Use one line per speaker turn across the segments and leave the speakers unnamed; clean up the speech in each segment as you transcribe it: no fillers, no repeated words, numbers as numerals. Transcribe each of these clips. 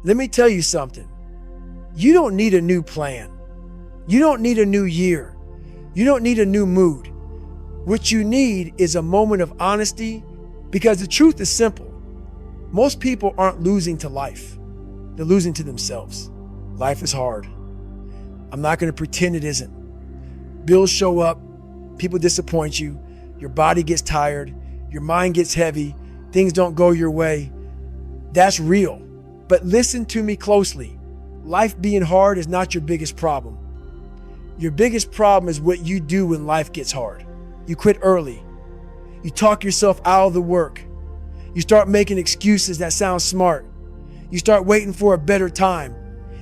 Let me tell you something. You don't need a new plan. You don't need a new year. You don't need a new mood. What you need is a moment of honesty, because the truth is simple. Most people aren't losing to life. They're losing to themselves. Life is hard. I'm not going to pretend it isn't. Bills show up, people disappoint you, your body gets tired, your mind gets heavy, things don't go your way. That's real. But listen to me closely. Life being hard is not your biggest problem. Your biggest problem is what you do when life gets hard. You quit early. You talk yourself out of the work. You start making excuses that sound smart. You start waiting for a better time,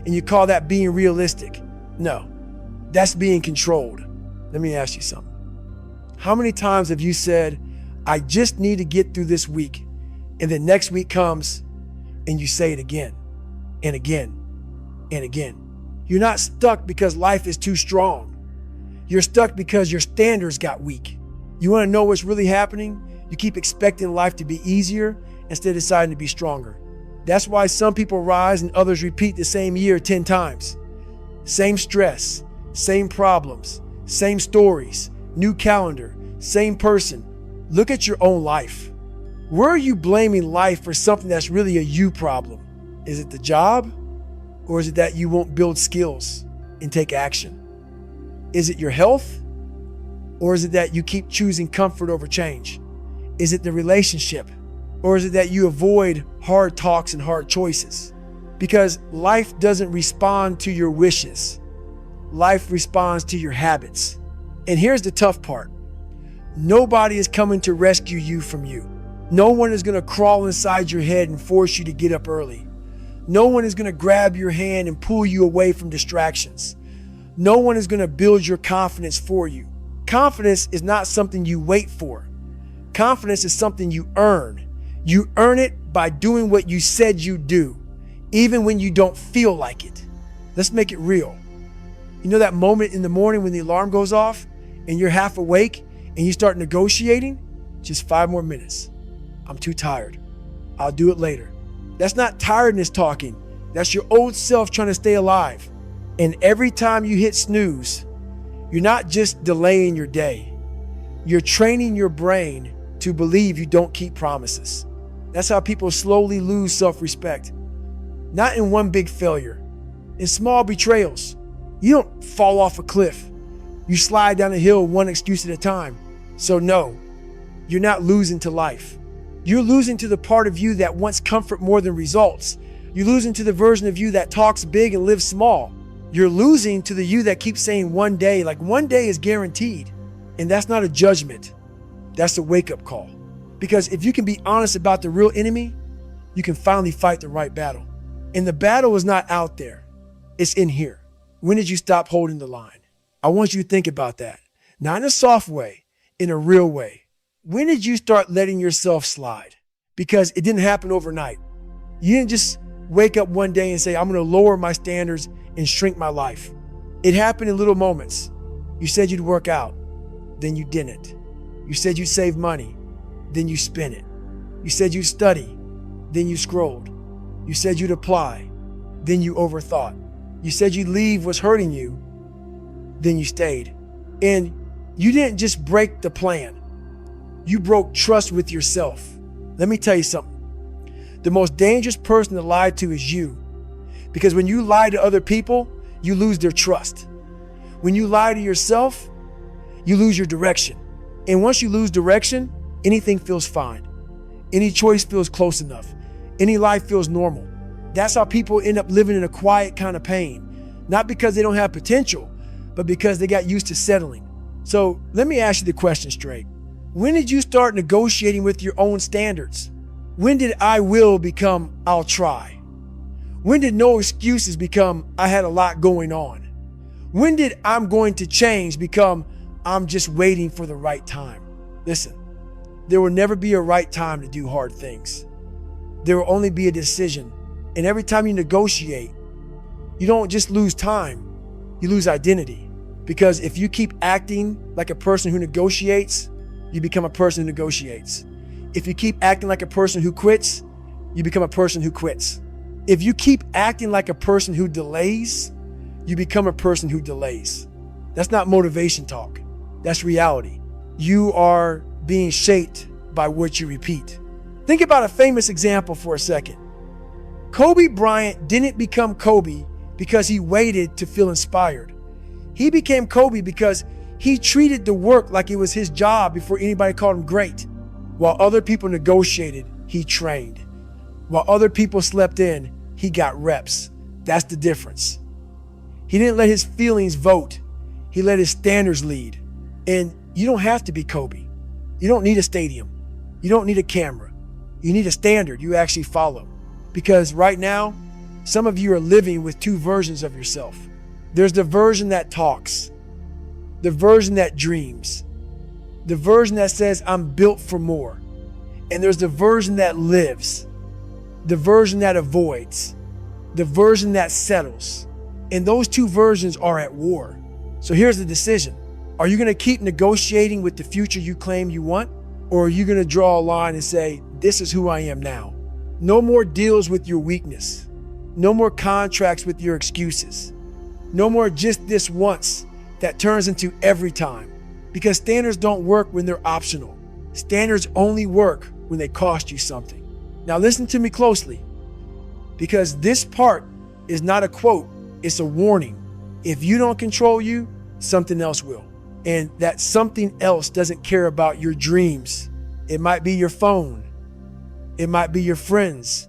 and you call that being realistic. No, that's being controlled. Let me ask you something. How many times have you said, I just need to get through this week, and then next week comes and you say it again and again and again? You're not stuck because life is too strong. You're stuck because your standards got weak. You want to know what's really happening? You keep expecting life to be easier instead of deciding to be stronger. That's why some people rise and others repeat the same year 10 times. Same stress, same problems, same stories, new calendar, same person. Look at your own life. Where are you blaming life for something that's really a you problem? Is it the job? Or is it that you won't build skills and take action? Is it your health? Or is it that you keep choosing comfort over change? Is it the relationship? Or is it that you avoid hard talks and hard choices? Because life doesn't respond to your wishes. Life responds to your habits. And here's the tough part. Nobody is coming to rescue you from you. No one is going to crawl inside your head and force you to get up early. No one is going to grab your hand and pull you away from distractions. No one is going to build your confidence for you. Confidence is not something you wait for. Confidence is something you earn. You earn it by doing what you said you'd do, even when you don't feel like it. Let's make it real. You know that moment in the morning when the alarm goes off and you're half awake and you start negotiating? Just 5 more minutes. I'm too tired. I'll do it later. That's not tiredness talking. That's your old self trying to stay alive. And every time you hit snooze, you're not just delaying your day. You're training your brain to believe you don't keep promises. That's how people slowly lose self-respect. Not in one big failure, in small betrayals. You don't fall off a cliff. You slide down a hill one excuse at a time. So no, you're not losing to life. You're losing to the part of you that wants comfort more than results. You're losing to the version of you that talks big and lives small. You're losing to the you that keeps saying one day, like one day is guaranteed. And that's not a judgment. That's a wake-up call. Because if you can be honest about the real enemy, you can finally fight the right battle. And the battle is not out there. It's in here. When did you stop holding the line? I want you to think about that. Not in a soft way, in a real way. When did you start letting yourself slide? Because it didn't happen overnight. You didn't just wake up one day and say, I'm going to lower my standards and shrink my life. It happened in little moments. You said you'd work out, then you didn't. You said you'd save money, then you spent it. You said you'd study, then you scrolled. You said you'd apply, then you overthought. You said you'd leave what's hurting you, then you stayed. And you didn't just break the plan. You broke trust with yourself. Let me tell you something. The most dangerous person to lie to is you. Because when you lie to other people, you lose their trust. When you lie to yourself, you lose your direction. And once you lose direction, anything feels fine. Any choice feels close enough. Any life feels normal. That's how people end up living in a quiet kind of pain. Not because they don't have potential, but because they got used to settling. So let me ask you the question straight. When did you start negotiating with your own standards? When did I will become I'll try? When did no excuses become I had a lot going on? When did I'm going to change become I'm just waiting for the right time? Listen, there will never be a right time to do hard things. There will only be a decision. And every time you negotiate, you don't just lose time, you lose identity. Because if you keep acting like a person who negotiates, you become a person who negotiates. If you keep acting like a person who quits, you become a person who quits. If you keep acting like a person who delays, you become a person who delays. That's not motivation talk. That's reality. You are being shaped by what you repeat. Think about a famous example for a second. Kobe Bryant didn't become Kobe because he waited to feel inspired. He became Kobe because he treated the work like it was his job before anybody called him great. While other people negotiated, he trained. While other people slept in, he got reps. That's the difference. He didn't let his feelings vote. He let his standards lead. And you don't have to be Kobe. You don't need a stadium. You don't need a camera. You need a standard you actually follow. Because right now, some of you are living with two versions of yourself. There's the version that talks, the version that dreams, the version that says, I'm built for more. And there's the version that lives, the version that avoids, the version that settles. And those two versions are at war. So here's the decision. Are you going to keep negotiating with the future you claim you want? Or are you going to draw a line and say, this is who I am now? No more deals with your weakness. No more contracts with your excuses. No more just this once that turns into every time. Because standards don't work when they're optional. Standards only work when they cost you something. Now listen to me closely, because this part is not a quote, it's a warning. If you don't control you, something else will. And that something else doesn't care about your dreams. It might be your phone. It might be your friends.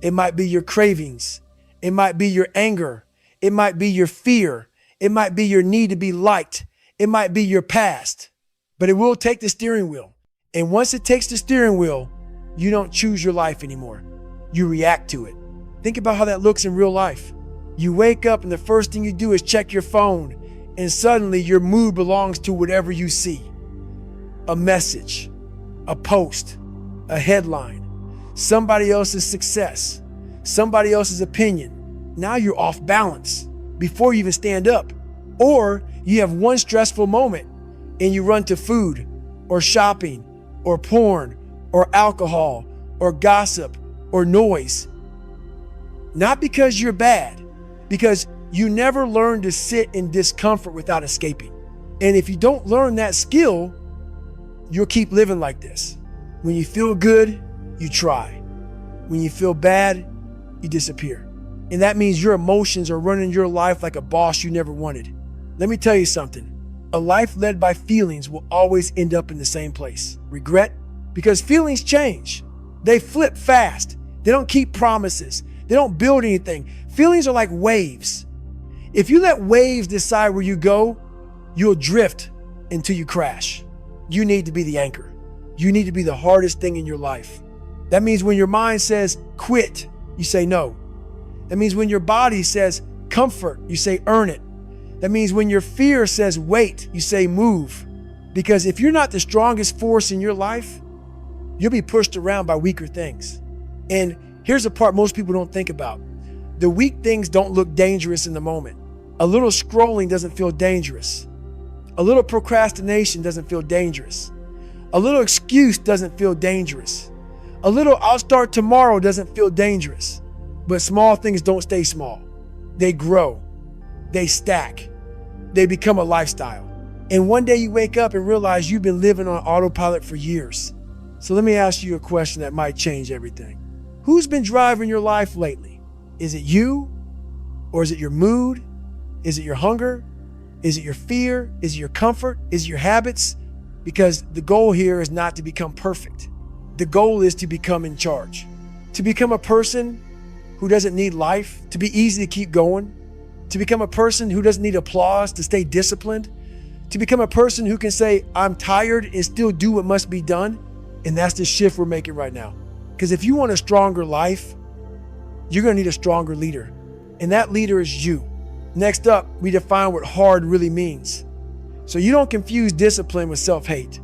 It might be your cravings. It might be your anger. It might be your fear. It might be your need to be liked. It might be your past. But it will take the steering wheel. And once it takes the steering wheel, you don't choose your life anymore. You react to it. Think about how that looks in real life. You wake up and the first thing you do is check your phone, and suddenly your mood belongs to whatever you see. A message, a post, a headline, somebody else's success, somebody else's opinion. Now you're off balance before you even stand up. Or you have one stressful moment and you run to food or shopping or porn or alcohol or gossip or noise. Not because you're bad, because you never learn to sit in discomfort without escaping. And if you don't learn that skill, you'll keep living like this. When you feel good, you try. When you feel bad, you disappear. And that means your emotions are running your life like a boss you never wanted. Let me tell you something. A life led by feelings will always end up in the same place. Regret? Because feelings change. They flip fast. They don't keep promises. They don't build anything. Feelings are like waves. If you let waves decide where you go, you'll drift until you crash. You need to be the anchor. You need to be the hardest thing in your life. That means when your mind says quit, you say no. That means when your body says comfort, you say earn it. That means when your fear says wait, you say move. Because if you're not the strongest force in your life, you'll be pushed around by weaker things. And here's the part most people don't think about. The weak things don't look dangerous in the moment. A little scrolling doesn't feel dangerous. A little procrastination doesn't feel dangerous. A little excuse doesn't feel dangerous. A little I'll start tomorrow doesn't feel dangerous. But small things don't stay small. They grow. They stack. They become a lifestyle. And one day you wake up and realize you've been living on autopilot for years. So let me ask you a question that might change everything. Who's been driving your life lately? Is it you? Or is it your mood? Is it your hunger? Is it your fear? Is it your comfort? Is it your habits? Because the goal here is not to become perfect. The goal is to become in charge. To become a person who doesn't need life, to be easy to keep going. To become a person who doesn't need applause to stay disciplined. To become a person who can say, I'm tired and still do what must be done. And that's the shift we're making right now. Because if you want a stronger life, you're going to need a stronger leader. And that leader is you. Next up, we define what hard really means. So you don't confuse discipline with self-hate.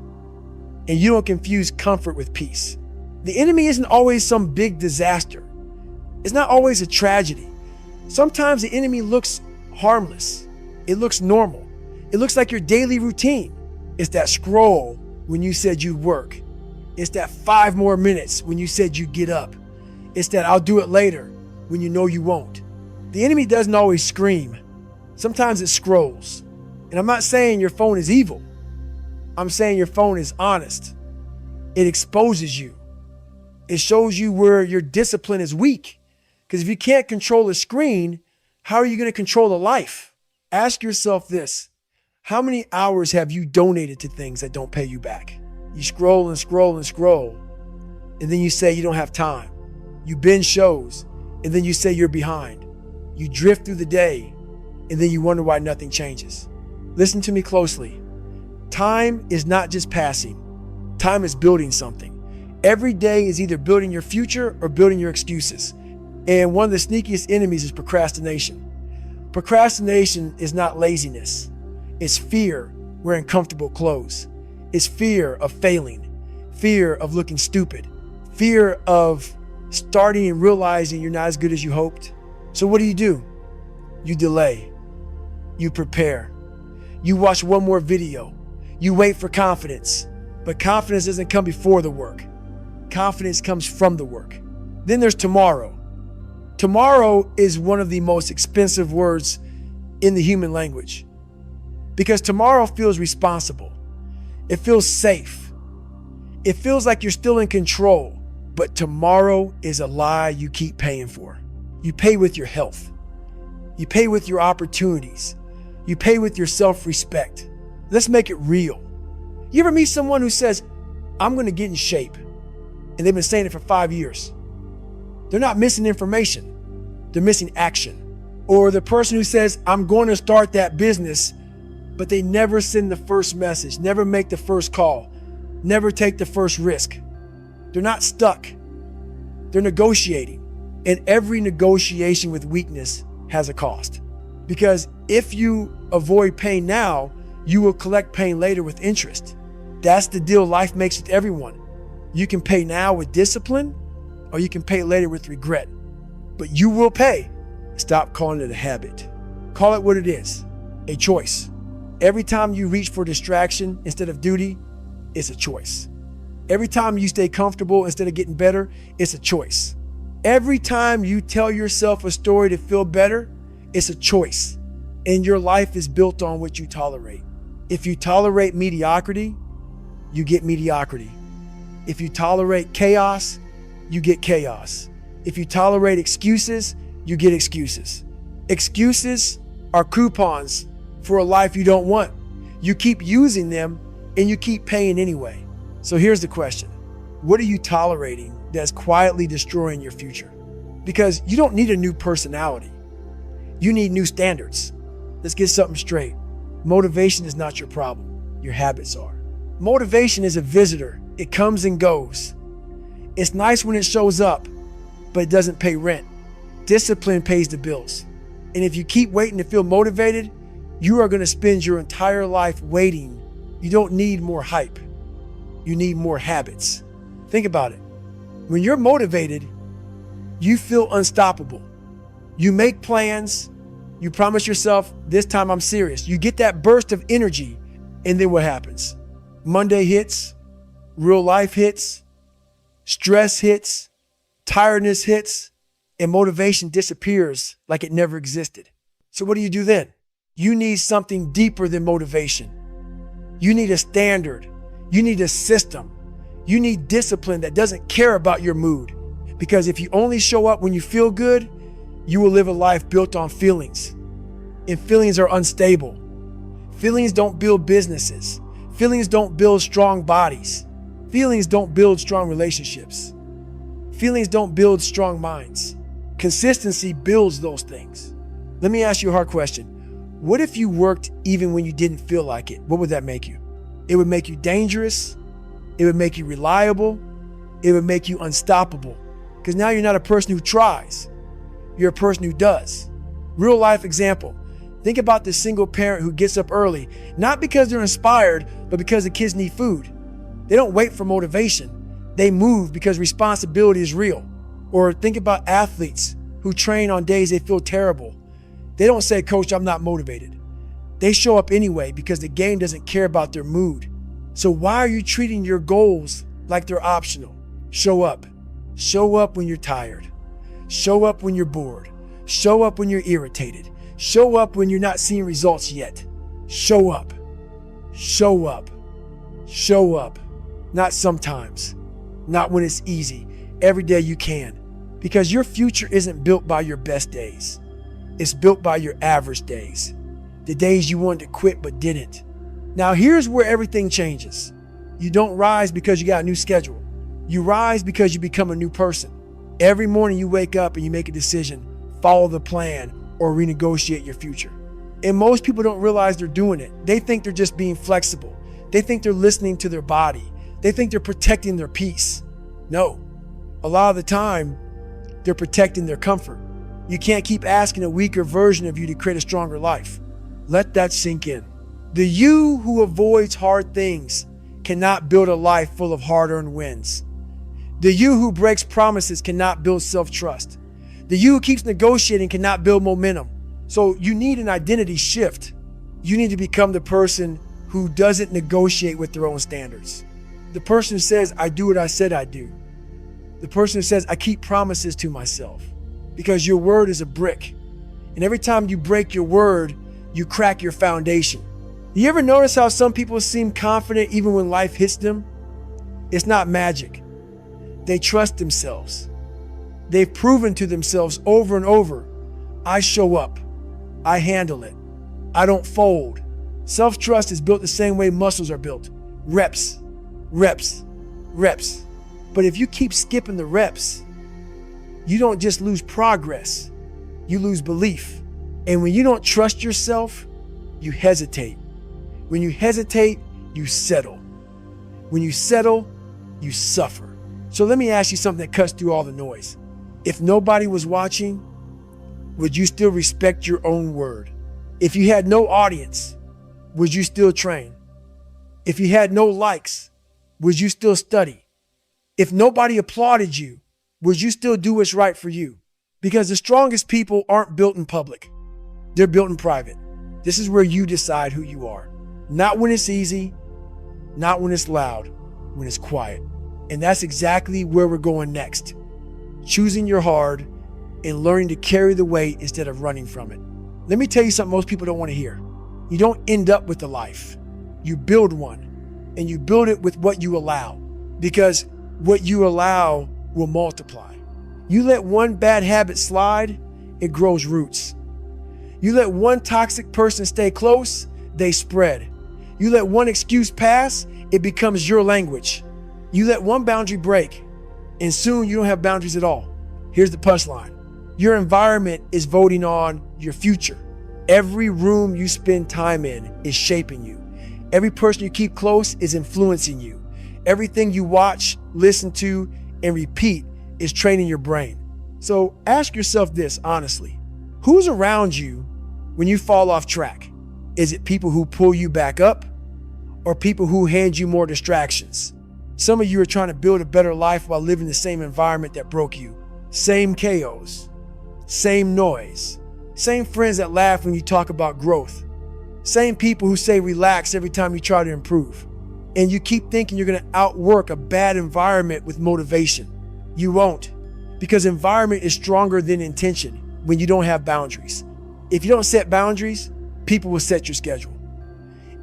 And you don't confuse comfort with peace. The enemy isn't always some big disaster. It's not always a tragedy. Sometimes the enemy looks harmless. It looks normal. It looks like your daily routine. It's that scroll when you said you'd work. It's that 5 more minutes when you said you'd get up. It's that I'll do it later when you know you won't. The enemy doesn't always scream. Sometimes it scrolls. And I'm not saying your phone is evil. I'm saying your phone is honest. It exposes you. It shows you where your discipline is weak. Because if you can't control the screen, how are you going to control a life? Ask yourself this. How many hours have you donated to things that don't pay you back? You scroll and scroll and scroll, and then you say you don't have time. You binge shows, and then you say you're behind. You drift through the day, and then you wonder why nothing changes. Listen to me closely. Time is not just passing. Time is building something. Every day is either building your future or building your excuses. And one of the sneakiest enemies is procrastination. Procrastination is not laziness. It's fear wearing comfortable clothes. It's fear of failing, fear of looking stupid, fear of starting and realizing you're not as good as you hoped. So what do? You delay. You prepare. You watch one more video. You wait for confidence. But confidence doesn't come before the work. Confidence comes from the work. Then there's tomorrow. Tomorrow is one of the most expensive words in the human language because tomorrow feels responsible. It feels safe. It feels like you're still in control, but tomorrow is a lie you keep paying for. You pay with your health. You pay with your opportunities. You pay with your self-respect. Let's make it real. You ever meet someone who says, I'm going to get in shape, and they've been saying it for 5 years? They're not missing information. They're missing action. Or the person who says, I'm going to start that business, but they never send the first message, never make the first call, never take the first risk. They're not stuck. They're negotiating. And every negotiation with weakness has a cost. Because if you avoid pain now, you will collect pain later with interest. That's the deal life makes with everyone. You can pay now with discipline, or you can pay later with regret. But you will pay. Stop calling it a habit. Call it what it is, a choice. Every time you reach for distraction instead of duty, it's a choice. Every time you stay comfortable instead of getting better, it's a choice. Every time you tell yourself a story to feel better, it's a choice. And your life is built on what you tolerate. If you tolerate mediocrity, you get mediocrity. If you tolerate chaos, you get chaos. If you tolerate excuses, you get excuses. Excuses are coupons for a life you don't want. You keep using them and you keep paying anyway. So here's the question. What are you tolerating that's quietly destroying your future? Because you don't need a new personality. You need new standards. Let's get something straight. Motivation is not your problem. Your habits are. Motivation is a visitor. It comes and goes. It's nice when it shows up, but it doesn't pay rent. Discipline pays the bills. And if you keep waiting to feel motivated, you are going to spend your entire life waiting. You don't need more hype. You need more habits. Think about it. When you're motivated, you feel unstoppable. You make plans. You promise yourself, this time I'm serious. You get that burst of energy, and then what happens? Monday hits, real life hits, stress hits, tiredness hits, and motivation disappears like it never existed. So what do you do then? You need something deeper than motivation. You need a standard. You need a system. You need discipline that doesn't care about your mood. Because if you only show up when you feel good, you will live a life built on feelings. And feelings are unstable. Feelings don't build businesses. Feelings don't build strong bodies. Feelings don't build strong relationships. Feelings don't build strong minds. Consistency builds those things. Let me ask you a hard question. What if you worked even when you didn't feel like it? What would that make you? It would make you dangerous. It would make you reliable. It would make you unstoppable. Because now you're not a person who tries. You're a person who does. Real life example. Think about the single parent who gets up early, not because they're inspired, but because the kids need food. They don't wait for motivation. They move because responsibility is real. Or think about athletes who train on days they feel terrible. They don't say, Coach, I'm not motivated. They show up anyway because the game doesn't care about their mood. So why are you treating your goals like they're optional? Show up. Show up when you're tired. Show up when you're bored. Show up when you're irritated. Show up when you're not seeing results yet. Show up. Show up. Show up. Not sometimes. Not when it's easy. Every day you can. Because your future isn't built by your best days. It's built by your average days. The days you wanted to quit but didn't. Now here's where everything changes. You don't rise because you got a new schedule. You rise because you become a new person. Every morning you wake up and you make a decision, follow the plan, or renegotiate your future. And most people don't realize they're doing it. They think they're just being flexible. They think they're listening to their body. They think they're protecting their peace. No, a lot of the time, they're protecting their comfort. You can't keep asking a weaker version of you to create a stronger life. Let that sink in. The you who avoids hard things cannot build a life full of hard-earned wins. The you who breaks promises cannot build self-trust. The you who keeps negotiating cannot build momentum. So you need an identity shift. You need to become the person who doesn't negotiate with their own standards. The person who says, I do what I said I do. The person who says, I keep promises to myself. Because your word is a brick. And every time you break your word, you crack your foundation. You ever notice how some people seem confident even when life hits them? It's not magic. They trust themselves. They've proven to themselves over and over, I show up. I handle it. I don't fold. Self-trust is built the same way muscles are built. Reps, reps, reps. But if you keep skipping the reps, you don't just lose progress, you lose belief. And when you don't trust yourself, you hesitate. When you hesitate, you settle. When you settle, you suffer. So let me ask you something that cuts through all the noise. If nobody was watching, would you still respect your own word? If you had no audience, would you still train? If you had no likes, would you still study? If nobody applauded you, would you still do what's right for you? Because the strongest people aren't built in public. They're built in private. This is where you decide who you are. Not when it's easy, not when it's loud, when it's quiet. And that's exactly where we're going next. Choosing your hard and learning to carry the weight instead of running from it. Let me tell you something most people don't want to hear. You don't end up with a life. You build one, and you build it with what you allow, because what you allow will multiply. You let one bad habit slide, it grows roots. You let one toxic person stay close, they spread. You let one excuse pass, it becomes your language. You let one boundary break, and soon you don't have boundaries at all. Here's the punchline. Your environment is voting on your future. Every room you spend time in is shaping you. Every person you keep close is influencing you. Everything you watch, listen to, and repeat is training your brain. So ask yourself this honestly. Who's around you when you fall off track? Is it people who pull you back up or people who hand you more distractions? Some of you are trying to build a better life while living the same environment that broke you. Same chaos, same noise, same friends that laugh when you talk about growth, same people who say relax every time you try to improve. And you keep thinking you're going to outwork a bad environment with motivation. You won't, because environment is stronger than intention when you don't have boundaries. If you don't set boundaries, people will set your schedule.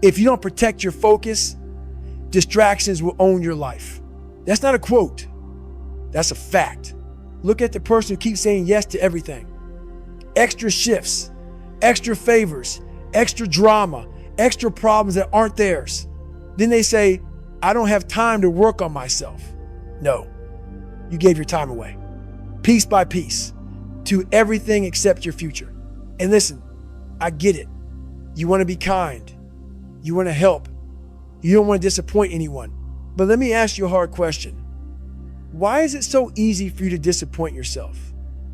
If you don't protect your focus, distractions will own your life. That's not a quote. That's a fact. Look at the person who keeps saying yes to everything. Extra shifts, extra favors, extra drama, extra problems that aren't theirs. Then they say, I don't have time to work on myself. No, you gave your time away, piece by piece, to everything except your future. And listen, I get it. You want to be kind. You want to help. You don't want to disappoint anyone. But let me ask you a hard question. Why is it so easy for you to disappoint yourself?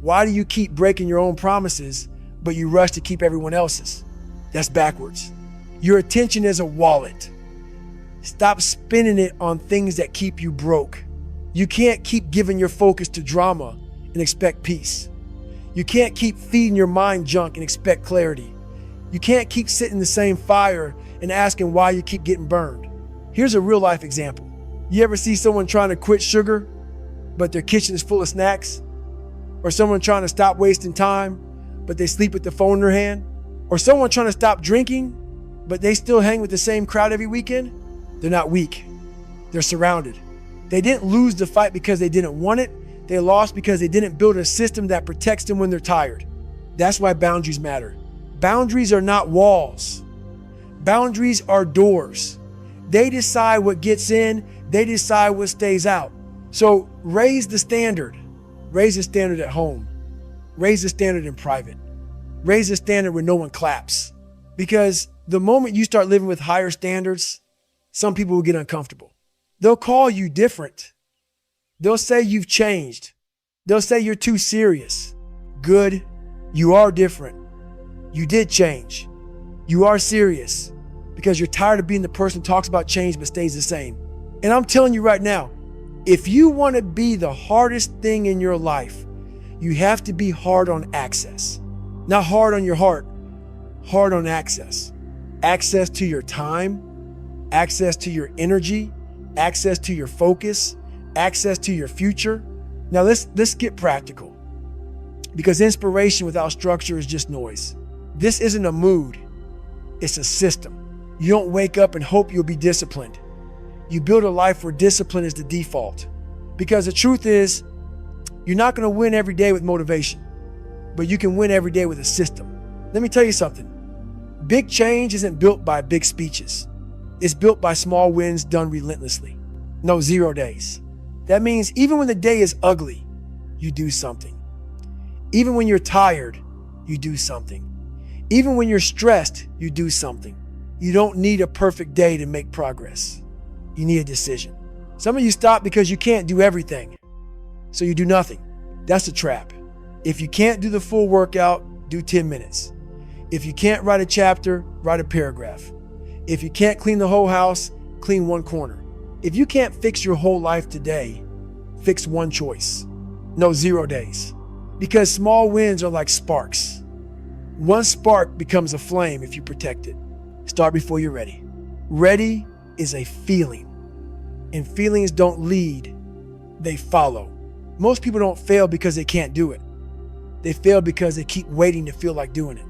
Why do you keep breaking your own promises, but you rush to keep everyone else's? That's backwards. Your attention is a wallet. Stop spending it on things that keep you broke. You can't keep giving your focus to drama and expect peace. You can't keep feeding your mind junk and expect clarity. You can't keep sitting in the same fire and asking why you keep getting burned. Here's a real life example. You ever see someone trying to quit sugar, but their kitchen is full of snacks? or someone trying to stop wasting time, but they sleep with the phone in their hand, or someone trying to stop drinking, but they still hang with the same crowd every weekend, they're not weak. They're surrounded. They didn't lose the fight because they didn't want it. They lost because they didn't build a system that protects them when they're tired. That's why boundaries matter. Boundaries are not walls. Boundaries are doors. They decide what gets in. They decide what stays out. So raise the standard. Raise the standard at home. Raise the standard in private. Raise the standard where no one claps. Because the moment you start living with higher standards, some people will get uncomfortable. They'll call you different. They'll say you've changed. They'll say you're too serious. Good, you are different. You did change. You are serious because you're tired of being the person who talks about change but stays the same. And I'm telling you right now, if you want to be the hardest thing in your life, you have to be hard on access. Not hard on your heart, hard on access. Access to your time, access to your energy, access to your focus, access to your future. Now let's get practical, because inspiration without structure is just noise. This isn't a mood, it's a system. You don't wake up and hope you'll be disciplined. You build a life where discipline is the default. Because the truth is, you're not going to win every day with motivation, but you can win every day with a system. Let me tell you something. Big change isn't built by big speeches. It's built by small wins done relentlessly. No 0 days. That means even when the day is ugly, you do something. Even when you're tired, you do something. Even when you're stressed, you do something. You don't need a perfect day to make progress. You need a decision. Some of you stop because you can't do everything, so you do nothing. That's a trap. If you can't do the full workout, do 10 minutes. If you can't write a chapter, write a paragraph. If you can't clean the whole house, clean one corner. If you can't fix your whole life today, fix one choice. No 0 days. Because small wins are like sparks. One spark becomes a flame if you protect it. Start before you're ready. Ready is a feeling, and feelings don't lead, they follow. Most people don't fail because they can't do it. They fail because they keep waiting to feel like doing it.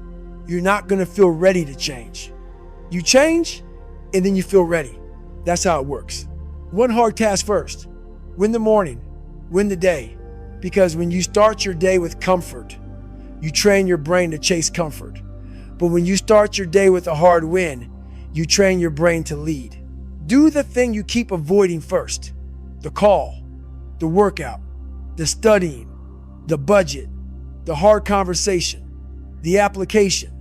You're not going to feel ready to change. You change, and then you feel ready. That's how it works. One hard task first. Win the morning, win the day. Because when you start your day with comfort, you train your brain to chase comfort. But when you start your day with a hard win, you train your brain to lead. Do the thing you keep avoiding first. The call, the workout, the studying, the budget, the hard conversation, the application,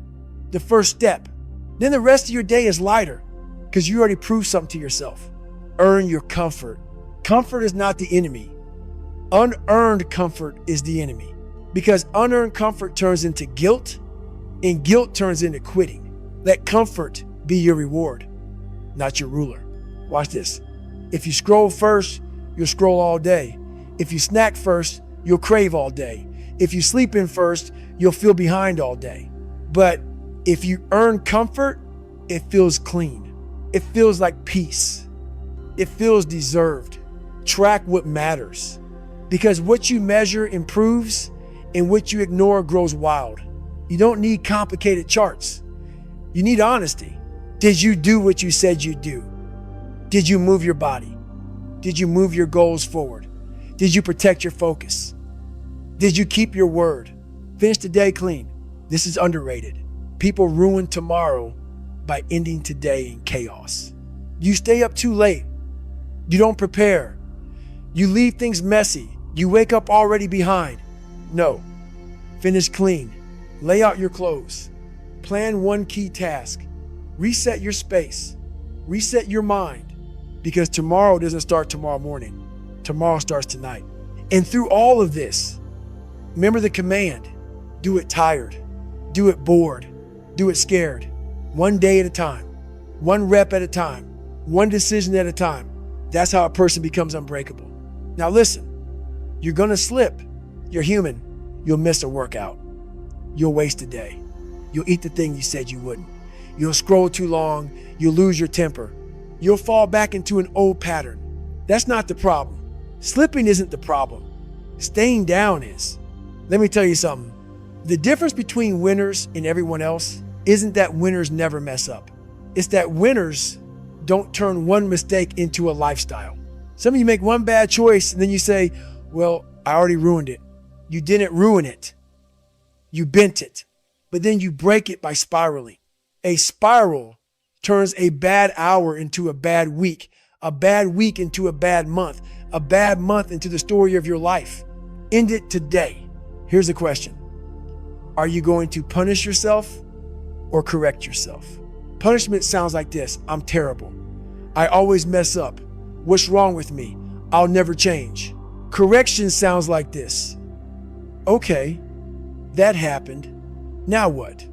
the first step. Then the rest of your day is lighter because you already proved something to yourself. Earn your comfort. Comfort is not the enemy. Unearned comfort is the enemy, because unearned comfort turns into guilt, and guilt turns into quitting. Let comfort be your reward, not your ruler. Watch this. If you scroll first, you'll scroll all day. If you snack first, you'll crave all day. If you sleep in first, you'll feel behind all day. But if you earn comfort, it feels clean. It feels like peace. It feels deserved. Track what matters, because what you measure improves and what you ignore grows wild. You don't need complicated charts. You need honesty. Did you do what you said you'd do? Did you move your body? Did you move your goals forward? Did you protect your focus? Did you keep your word? Finish the day clean. This is underrated. People ruin tomorrow by ending today in chaos. You stay up too late. You don't prepare. You leave things messy. You wake up already behind. No. Finish clean. Lay out your clothes. Plan one key task. Reset your space. Reset your mind. Because tomorrow doesn't start tomorrow morning. Tomorrow starts tonight. And through all of this, remember the command. Do it tired. Do it bored. Do it scared. One day at a time. One rep at a time. One decision at a time. That's how a person becomes unbreakable. Now listen, you're gonna slip. You're human. You'll miss a workout. You'll waste a day. You'll eat the thing you said you wouldn't. You'll scroll too long. You'll lose your temper. You'll fall back into an old pattern. That's not the problem. Slipping isn't the problem. Staying down is. Let me tell you something. The difference between winners and everyone else isn't that winners never mess up. It's that winners don't turn one mistake into a lifestyle. Some of you make one bad choice and then you say, well, I already ruined it. You didn't ruin it. You bent it. But then you break it by spiraling. A spiral turns a bad hour into a bad week into a bad month into the story of your life. End it today. Here's the question. Are you going to punish yourself or correct yourself? Punishment sounds like this. I'm terrible. I always mess up. What's wrong with me? I'll never change. Correction sounds like this. Okay, that happened. Now what?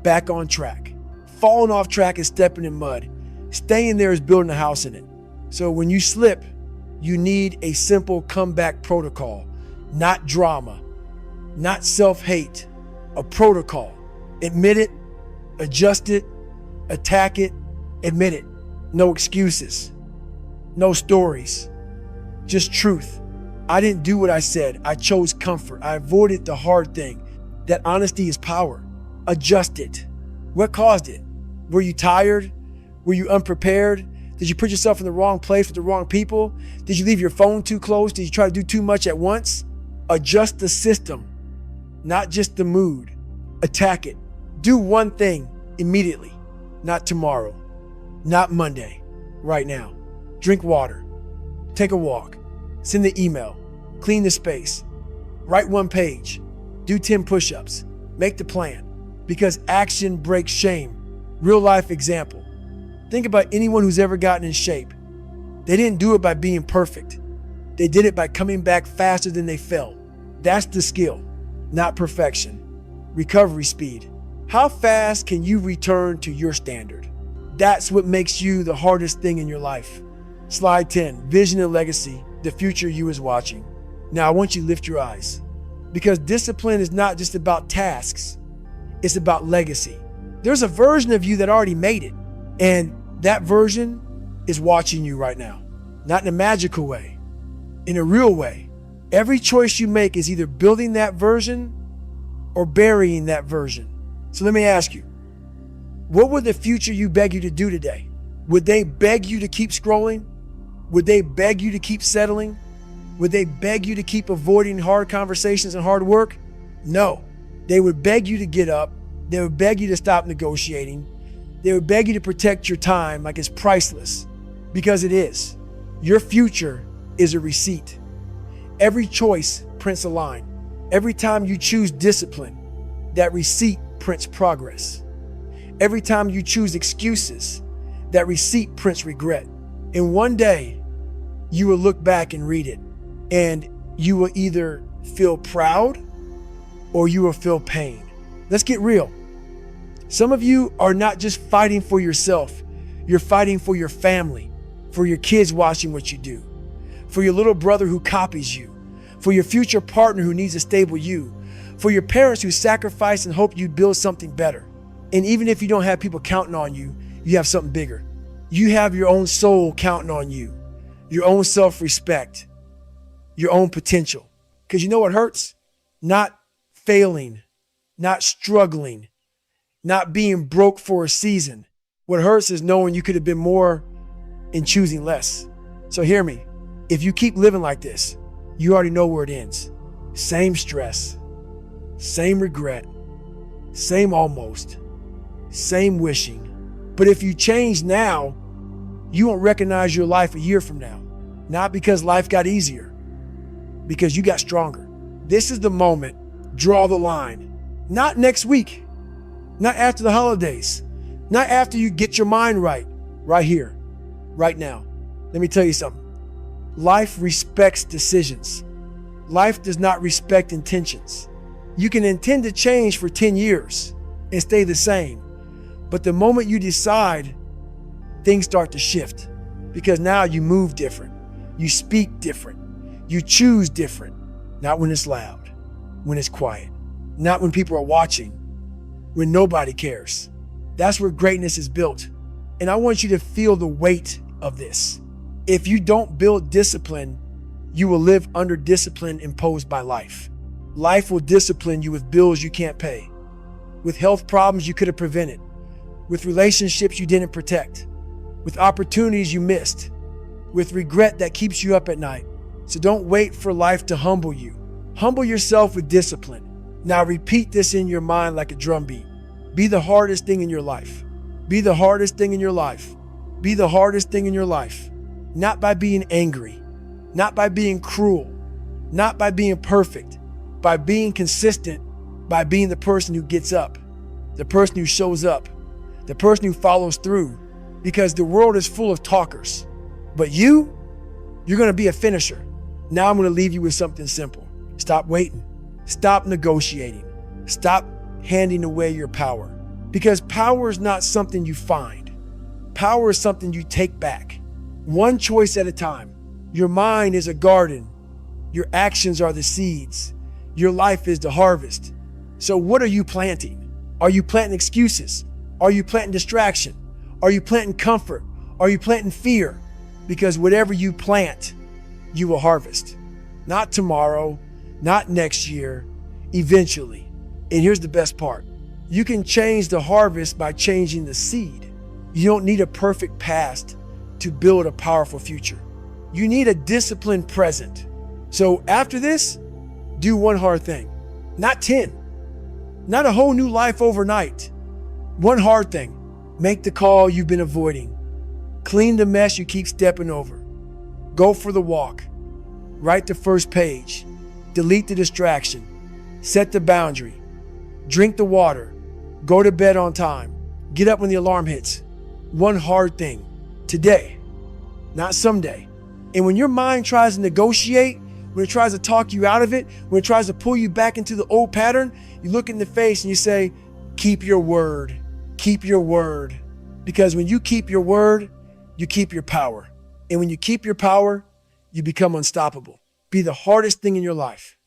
Back on track. Falling off track is stepping in mud. Staying there is building a house in it. So when you slip, you need a simple comeback protocol, not drama, not self-hate, a protocol. Admit it, adjust it, attack it, admit it. No excuses, no stories, just truth. I didn't do what I said. I chose comfort. I avoided the hard thing. That honesty is power. Adjust it. What caused it? Were you tired? Were you unprepared? Did you put yourself in the wrong place with the wrong people? Did you leave your phone too close? Did you try to do too much at once? Adjust the system, not just the mood. Attack it. Do one thing immediately, not tomorrow, not Monday, right now. Drink water, take a walk, send the email, clean the space, write one page, do 10 push-ups, make the plan, because action breaks shame. Real life example. Think about anyone who's ever gotten in shape. They didn't do it by being perfect. They did it by coming back faster than they fell. That's the skill, not perfection. Recovery speed. How fast can you return to your standard? That's what makes you the hardest thing in your life. Slide 10, vision and legacy, the future you is watching. Now I want you to lift your eyes, because discipline is not just about tasks, it's about legacy. There's a version of you that already made it, and that version is watching you right now. Not in a magical way, in a real way. Every choice you make is either building that version or burying that version. So let me ask you, what would the future you beg you to do today? Would they beg you to keep scrolling? Would they beg you to keep settling? Would they beg you to keep avoiding hard conversations and hard work? No. They would beg you to get up. They would beg you to stop negotiating. They would beg you to protect your time like it's priceless, because it is. Your future is a receipt. Every choice prints a line. Every time you choose discipline, that receipt prints progress. Every time you choose excuses, that receipt prints regret. And one day, you will look back and read it, and you will either feel proud or you will feel pain. Let's get real. Some of you are not just fighting for yourself, you're fighting for your family, for your kids watching what you do, for your little brother who copies you, for your future partner who needs a stable you, for your parents who sacrifice and hope you build something better. And even if you don't have people counting on you, you have something bigger. You have your own soul counting on you, your own self-respect, your own potential. Because you know what hurts? Not failing, not struggling, not being broke for a season. What hurts is knowing you could have been more and choosing less. So hear me. If you keep living like this, you already know where it ends. Same stress, same regret, same almost, same wishing. But if you change now, you won't recognize your life a year from now. Not because life got easier, because you got stronger. This is the moment. Draw the line. Not next week, not after the holidays, not after you get your mind right. Right here, right now. Let me tell you something. Life respects decisions. Life does not respect intentions. You can intend to change for 10 years and stay the same. But the moment you decide, things start to shift, because now you move different. You speak different. You choose different. Not when it's loud, when it's quiet, not when people are watching, when nobody cares. That's where greatness is built. And I want you to feel the weight of this. If you don't build discipline, you will live under discipline imposed by life. Life will discipline you with bills you can't pay, with health problems you could have prevented, with relationships you didn't protect, with opportunities you missed, with regret that keeps you up at night. So don't wait for life to humble you. Humble yourself with discipline. Now repeat this in your mind like a drum beat. Be the hardest thing in your life. Be the hardest thing in your life. Be the hardest thing in your life. Not by being angry, not by being cruel, not by being perfect, by being consistent, by being the person who gets up, the person who shows up, the person who follows through, because the world is full of talkers. But you're going to be a finisher. Now I'm going to leave you with something simple. Stop waiting. Stop negotiating. Stop handing away your power. Because power is not something you find. Power is something you take back. One choice at a time. Your mind is a garden. Your actions are the seeds. Your life is the harvest. So what are you planting? Are you planting excuses? Are you planting distraction? Are you planting comfort? Are you planting fear? Because whatever you plant, you will harvest. Not tomorrow, not next year, eventually. And here's the best part. You can change the harvest by changing the seed. You don't need a perfect past to build a powerful future. You need a disciplined present. So after this, do one hard thing, not 10, not a whole new life overnight. One hard thing, make the call you've been avoiding. Clean the mess you keep stepping over. Go for the walk. Write the first page. Delete the distraction. Set the boundary. Drink the water. Go to bed on time. Get up when the alarm hits. One hard thing, today, not someday. And when your mind tries to negotiate, when it tries to talk you out of it, when it tries to pull you back into the old pattern, you look in the face and you say, keep your word. Keep your word. Because when you keep your word, you keep your power. And when you keep your power, you become unstoppable. Be the hardest thing in your life.